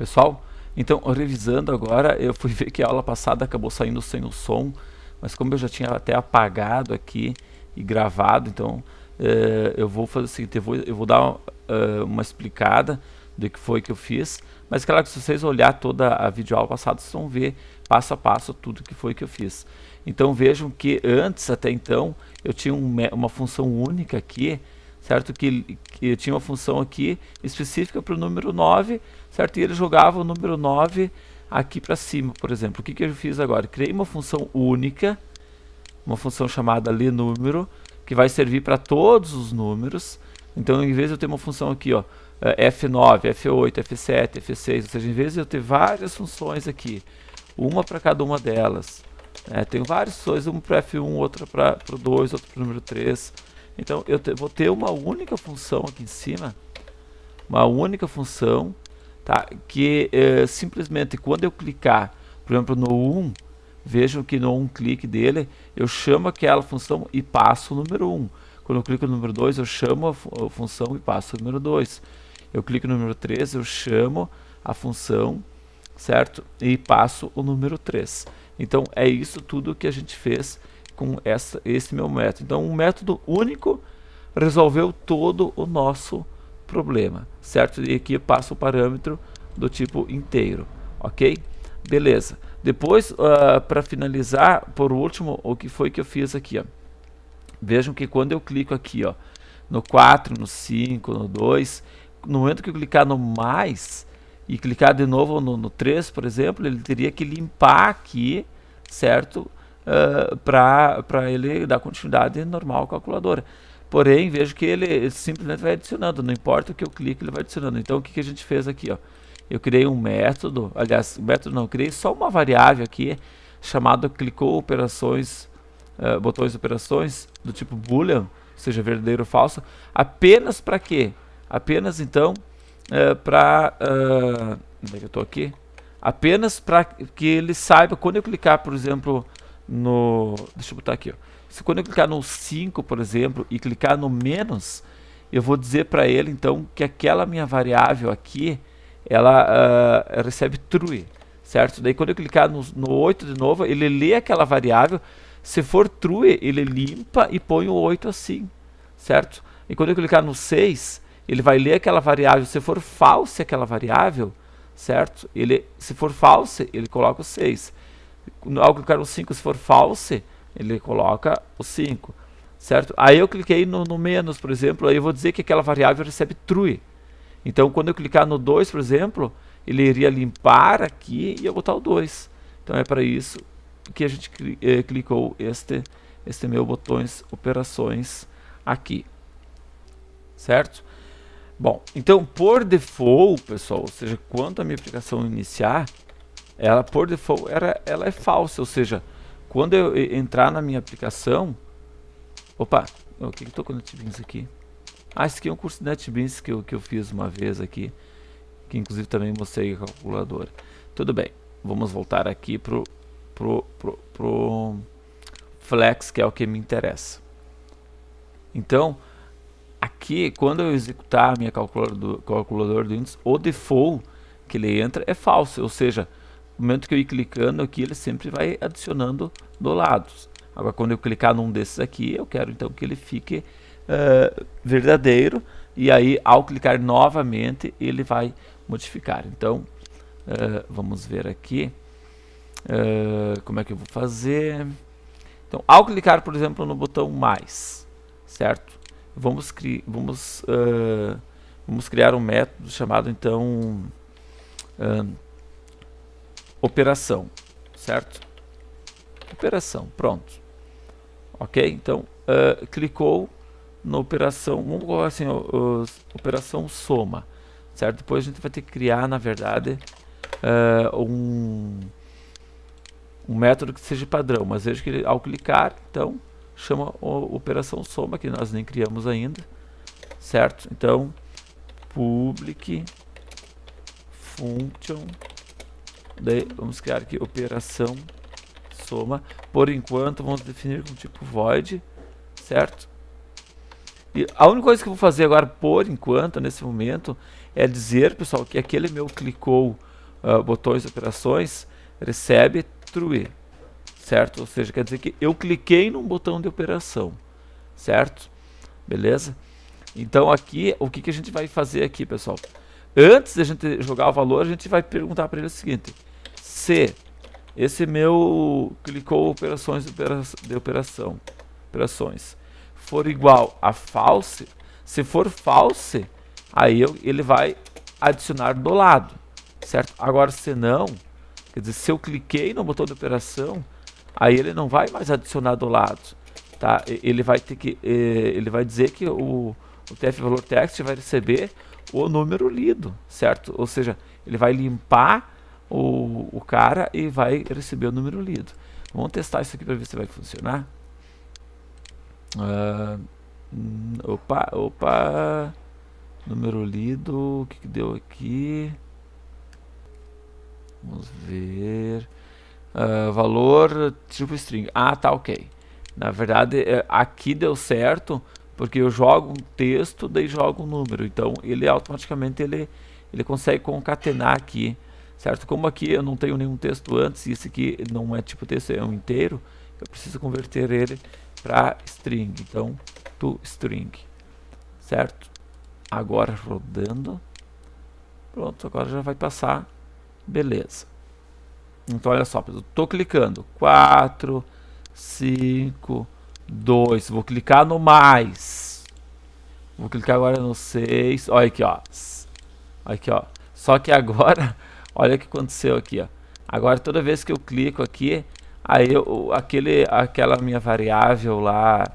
Pessoal, então revisando agora, eu fui ver que a aula passada acabou saindo sem o som, mas como eu já tinha até apagado aqui e gravado, então eu vou fazer o seguinte, eu vou dar uma explicada do que foi que eu fiz, mas claro que se vocês olhar toda a videoaula passada, vocês vão ver passo a passo tudo que foi que eu fiz. Então vejam que antes, até então, eu tinha uma função única aqui, certo? Que eu tinha uma função aqui específica para o número 9, certo? E ele jogava o número 9 aqui para cima, por exemplo. O que, que eu fiz agora? Criei uma função única, uma função chamada lenúmero, que vai servir para todos os números. Então, em vez de eu ter uma função aqui, ó, F9, F8, F7, F6, ou seja, em vez de eu ter várias funções aqui, uma para cada uma delas, tenho várias funções, uma para F1, outra para o 2, outra para o número 3. Então, vou ter uma única função aqui em cima, uma única função, tá? Que simplesmente quando eu clicar, por exemplo, no 1, vejam que no 1 clique dele, eu chamo aquela função e passo o número 1. Quando eu clico no número 2, eu chamo a função e passo o número 2. Eu clico no número 3, eu chamo a função, certo? E passo o número 3. Então, é isso tudo que a gente fez com esse meu método. Então, um método único resolveu todo o nosso problema, certo? E aqui eu passo o parâmetro do tipo inteiro, ok? Beleza. Depois, para finalizar, por último, o que foi que eu fiz aqui, ó. Vejam que quando eu clico aqui, ó, no 4, no 5, no 2, no momento que eu clicar no mais e clicar de novo no 3, por exemplo, ele teria que limpar aqui, certo? Para ele dar continuidade normal à calculadora. Porém, vejo que ele simplesmente vai adicionando, não importa o que eu clique, ele vai adicionando. Então, o que, que a gente fez aqui, ó? Eu criei um método, aliás, método não, eu criei só uma variável aqui, chamada clicou operações, botões de operações, do tipo boolean, ou seja, verdadeiro ou falso, apenas para quê? Apenas, então, para... onde é que eu estou aqui? Apenas para que ele saiba, quando eu clicar, por exemplo, no... Deixa eu botar aqui, ó. Se quando eu clicar no 5, por exemplo, e clicar no menos, eu vou dizer para ele, então, que aquela minha variável aqui, ela recebe true, certo? Daí quando eu clicar no 8 de novo, ele lê aquela variável, se for true, ele limpa e põe o 8 assim, certo? E quando eu clicar no 6, ele vai ler aquela variável, se for false aquela variável, certo? Se for false, ele coloca o 6. Ao clicar no 5, se for false, ele coloca o 5, certo? Aí eu cliquei no menos, por exemplo, aí eu vou dizer que aquela variável recebe true. Então, quando eu clicar no 2, por exemplo, ele iria limpar aqui e eu botar o 2. Então, é para isso que a gente clicou este meu botões operações aqui, certo? Bom, então, por default, pessoal, ou seja, quando a minha aplicação iniciar, ela, por default, ela é falsa, ou seja, quando eu entrar na minha aplicação... Opa, o que eu estou com o NetBeans aqui? Ah, esse aqui é um curso de NetBeans que eu fiz uma vez aqui, que inclusive também mostrei a calculadora. Tudo bem, vamos voltar aqui pro Flex, que é o que me interessa. Então, aqui, quando eu executar a minha calculadora do índice, o default que ele entra é falso, ou seja, no momento que eu ir clicando aqui, ele sempre vai adicionando do lado. Agora, quando eu clicar num desses aqui, eu quero então que ele fique verdadeiro, e aí ao clicar novamente ele vai modificar. Então vamos ver aqui como é que eu vou fazer. Então, ao clicar, por exemplo, no botão mais, certo? Vamos criar um método chamado então operação, certo? Operação, pronto. Ok? Então clicou na operação, vamos colocar assim, operação soma, certo? Depois a gente vai ter que criar, na verdade, um método que seja padrão, mas veja que ele, ao clicar, então, chama operação soma, que nós nem criamos ainda, certo? Então, public function, daí vamos criar aqui operação soma, por enquanto vamos definir com tipo void, certo? E a única coisa que eu vou fazer agora, por enquanto, nesse momento, é dizer, pessoal, que aquele meu clicou botões e operações, recebe true, certo? Ou seja, quer dizer que eu cliquei num botão de operação, certo? Beleza? Então aqui, o que a gente vai fazer aqui, pessoal? Antes de a gente jogar o valor, a gente vai perguntar para ele o seguinte: se esse meu clicou operações de operações for igual a false, se for false, aí ele vai adicionar do lado, certo? Agora, se não, quer dizer, se eu cliquei no botão de operação, aí ele não vai mais adicionar do lado, tá? Ele vai ter que, ele vai dizer que o TF valor text vai receber o número lido, certo? Ou seja, ele vai limpar o cara e vai receber o número lido. Vamos testar isso aqui para ver se vai funcionar. Opa, número lido, o que deu aqui? Vamos ver. Valor tipo string. Ah, tá, ok. Na verdade, aqui deu certo porque eu jogo um texto, daí jogo um número. Então, ele automaticamente ele consegue concatenar aqui, certo? Como aqui eu não tenho nenhum texto antes, e esse aqui não é tipo texto, é um inteiro, eu preciso converter ele para string. Então, to string, certo? Agora rodando. Pronto, agora já vai passar. Beleza. Então, olha só, eu estou clicando 4, 5, 2. Vou clicar no mais. Vou clicar agora no 6. Olha aqui, ó. Aqui, ó. Só que agora, olha o que aconteceu aqui, ó. Agora, toda vez que eu clico aqui, aí aquela minha variável lá,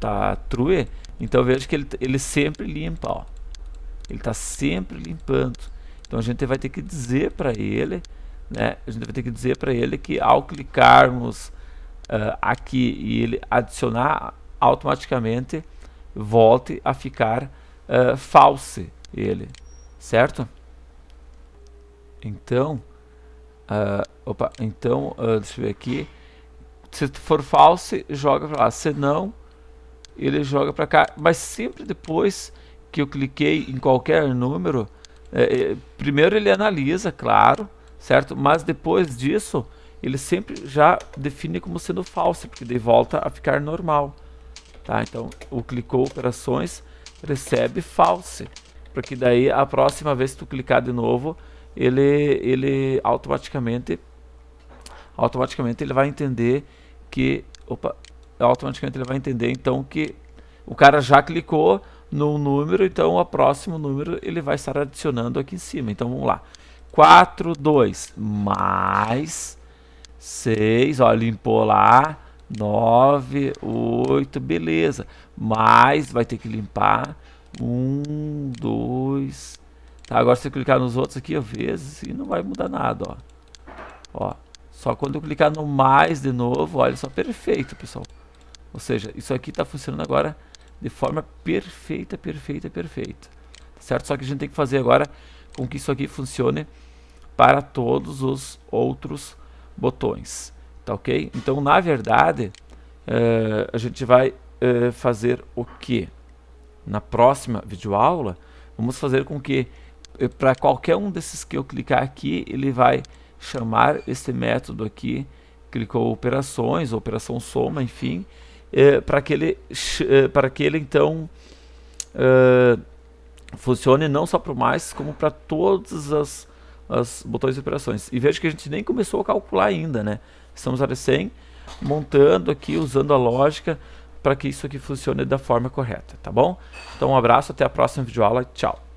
tá true. Então, eu vejo que ele sempre limpa, ó. Ele está sempre limpando. Então a gente vai ter que dizer para ele, né? A gente vai ter que dizer para ele que ao clicarmos aqui e ele adicionar, automaticamente volte a ficar false ele, certo? Então, deixa eu ver aqui. Se for false, joga para lá. Se não, ele joga para cá. Mas sempre depois que eu cliquei em qualquer número, primeiro ele analisa, claro, certo? Mas depois disso, ele sempre já define como sendo falso, porque daí volta a ficar normal, tá? Então, o clicou operações recebe false, porque daí a próxima vez que tu clicar de novo, ele automaticamente ele vai entender que, automaticamente ele vai entender então que o cara já clicou no número, então o próximo número ele vai estar adicionando aqui em cima. Então vamos lá. 4, 2 mais 6, ó, limpou lá. 9, 8, beleza. Mais vai ter que limpar 1, 2. Tá, agora se eu clicar nos outros aqui, às vezes, e não vai mudar nada, ó. Ó, só quando eu clicar no mais de novo, olha só, perfeito, pessoal. Ou seja, isso aqui está funcionando agora de forma perfeita, certo? Só que a gente tem que fazer agora com que isso aqui funcione para todos os outros botões, tá ok? Então, na verdade, a gente vai fazer o que? Na próxima videoaula, vamos fazer com que para qualquer um desses que eu clicar aqui, ele vai chamar esse método aqui, clicou operações, operação soma, enfim, para que ele então funcione não só para o mais, como para todas as botões de operações. E veja que a gente nem começou a calcular ainda, né? Estamos a recém montando aqui, usando a lógica para que isso aqui funcione da forma correta, tá bom? Então um abraço, até a próxima videoaula, tchau!